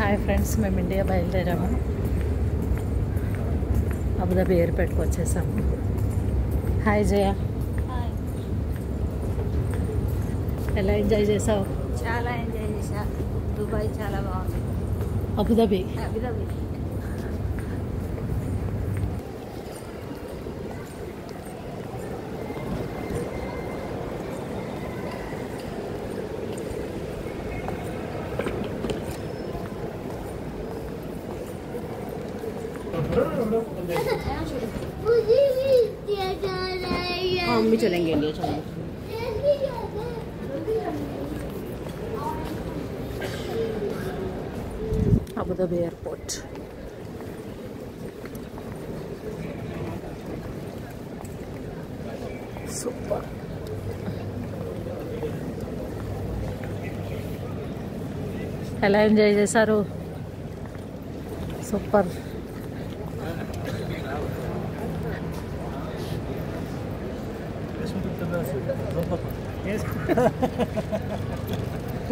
Hi friends, మేము India బయలుదేరాము. Abu Dhabi ఎయిర్పోర్ట్కి వచ్చేసాము. హాయ్ జయ, ఎలా ఎంజాయ్ చేసావు? చాలా ఎంజాయ్ చేశా. దుబాయ్ చాలా బాగుంది. అబుదాబి అబుదాబి हम भी चलेंगे इंडिया, चलेंगे. Abu Dhabi airport. సూపర్. ఎలా ఎంజాయ్ చేశారు? సూపర్.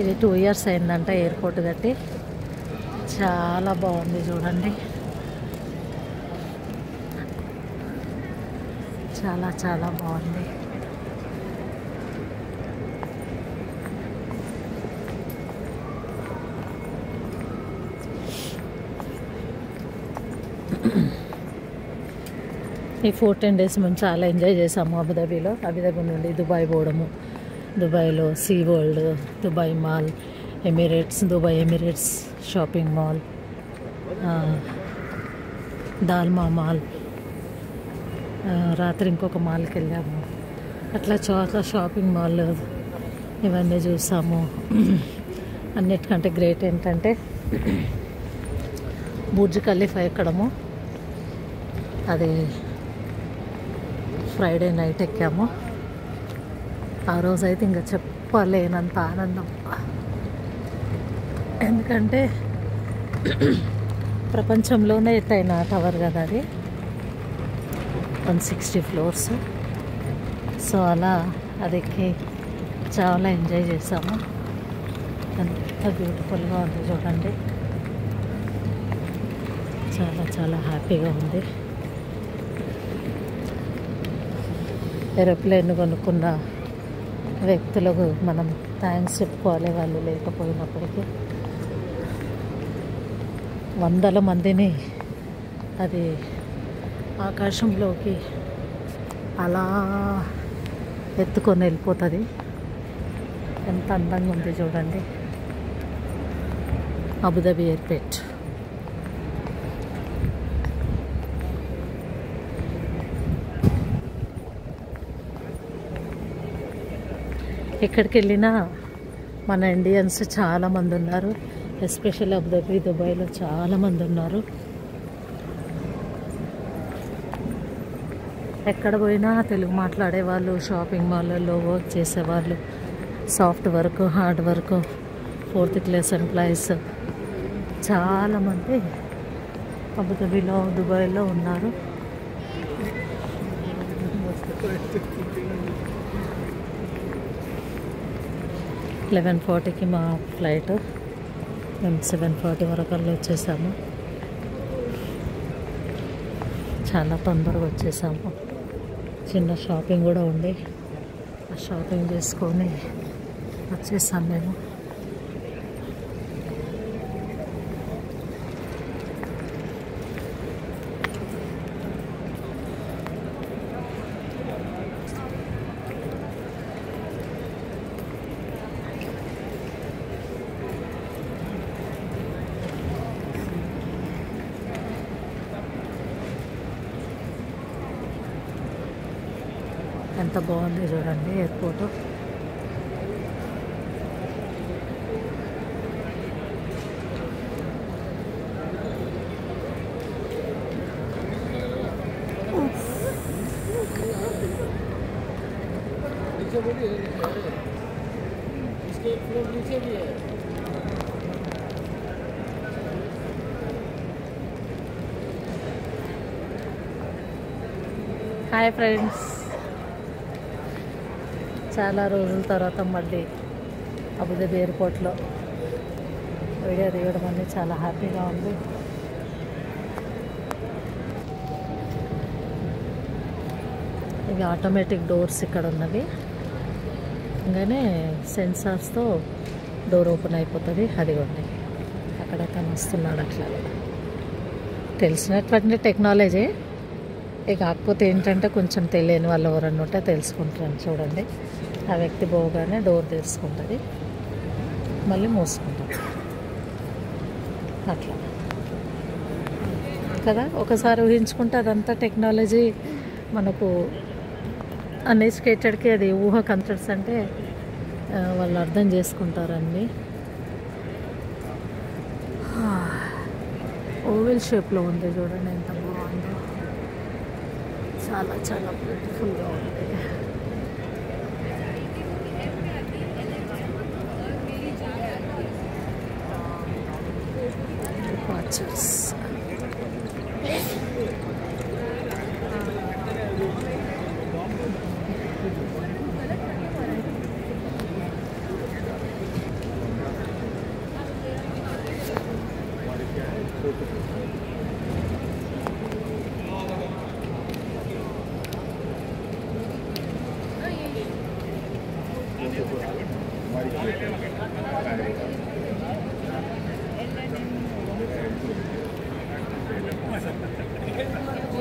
ఇది 2 years అయిందంట ఎయిర్పోర్ట్ కట్టి. చాలా బాగుంది చూడండి, చాలా చాలా బాగుంది. ఈ 14 days మేము చాలా ఎంజాయ్ చేసాము అబుదాబిలో. అబుదాబి నుండి దుబాయ్ పోవడము, దుబాయ్లో Sea World, Dubai Mall, Emirates, Dubai Emirates shopping mall, Dalma Mall, రాత్రి ఇంకొక మాల్కి వెళ్ళాము. అట్లా చాలా షాపింగ్ మాల్ ఇవన్నీ చూసాము. అన్నిటికంటే గ్రేట్ ఏంటంటే బుర్జ్ ఖలీఫా ఎక్కడము. అది ఫ్రైడే నైట్ ఎక్కాము. ఆ రోజైతే ఇంకా చెప్పలేనంత ఆనందం. ఎందుకంటే ప్రపంచంలోనే ఎత్తైన టవర్ కదా అది, 160 floors. సో అలా అది ఎక్కి చాలా ఎంజాయ్ చేసాము. ఎంత బ్యూటిఫుల్గా ఉంది చూడండి, చాలా చాలా హ్యాపీగా ఉంది. ఏరోప్లేన్ కొనుక్కున్న వ్యక్తులకు మనం థ్యాంక్స్ చెప్పుకోవాలి, వాళ్ళు లేకపోయినప్పటికీ. వందల మందిని అది ఆకాశంలోకి అలా ఎత్తుకొని వెళ్ళిపోతుంది. ఎంత అందంగా ఉంది చూడండి అబుదాబి ఎయిర్పోర్ట్. ఎక్కడికి వెళ్ళినా మన ఇండియన్స్ చాలామంది ఉన్నారు. ఎస్పెషల్లీ అబుదాబి, దుబాయ్లో చాలామంది ఉన్నారు. ఎక్కడ పోయినా తెలుగు మాట్లాడే వాళ్ళు, షాపింగ్ మాల్లలో వర్క్ చేసేవాళ్ళు, soft work, hard work, 4th class employees చాలామంది అబుదాబిలో, దుబాయ్లో ఉన్నారు. (11:40కి మా ఫ్లైట్. మేము 7:40 వరకు వచ్చేసాము. చాలా తొందరగా వచ్చేసాము. చిన్న షాపింగ్ కూడా ఉంది, ఆ షాపింగ్ చేసుకొని వచ్చేసాము మేము. ఎంత బాగుంది చూడండి ఎయిర్పోర్ట్. హాయ్ ఫ్రెండ్స్, చాలా రోజుల తర్వాత మళ్ళీ అబుదాబి ఎయిర్పోర్ట్లో వీడియో తీయడం అనేది చాలా హ్యాపీగా ఉంది. ఇవి ఆటోమేటిక్ డోర్స్ ఇక్కడ ఉన్నవి. ఇంకానే సెన్సార్స్తో డోర్ ఓపెన్ అయిపోతుంది. అదిగోండి అక్కడ తను వస్తున్నాడు. అట్లా తెలిసినటువంటి టెక్నాలజీ. కాకపోతే ఏంటంటే కొంచెం తెలియని వాళ్ళు ఎవరన్నా ఉంటే తెలుసుకుంటారని. చూడండి, ఆ వ్యక్తి పోగానే డోర్ తెరుచుకుంటుంది, మళ్ళీ మూసుకుంటుంది. అట్లా కదా, ఒకసారి ఊహించుకుంటే అదంతా టెక్నాలజీ మనకు అన్ఎడ్యుకేటెడ్కి అది ఊహ కన్సెప్ట్స్ అంటే వాళ్ళు అర్థం చేసుకుంటారండి. ఓవెల్ షేప్లో ఉంది చూడండి, ఎంత బాగుందో. చాలా చాలా బ్యూటిఫుల్గా ఉంది. డిపార్చర్స్.